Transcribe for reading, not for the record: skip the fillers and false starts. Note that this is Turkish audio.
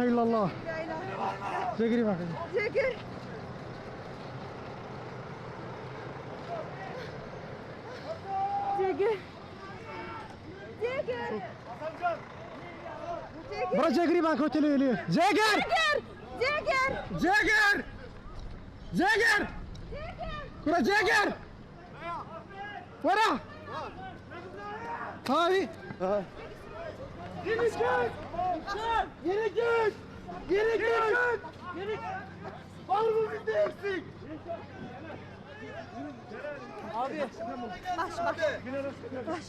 ilahe illallah. Zegiri bakın. Zegir. Zegir. Zegir. Bura Zegiri bak oteli ölüyor. Zegir! Zegir. Zegir! Zegir! Bura Zegir! Bura! Abi! Geri git! Geri git! Geri git! Geri var mı bizde eksik? Abi Baş. Baş.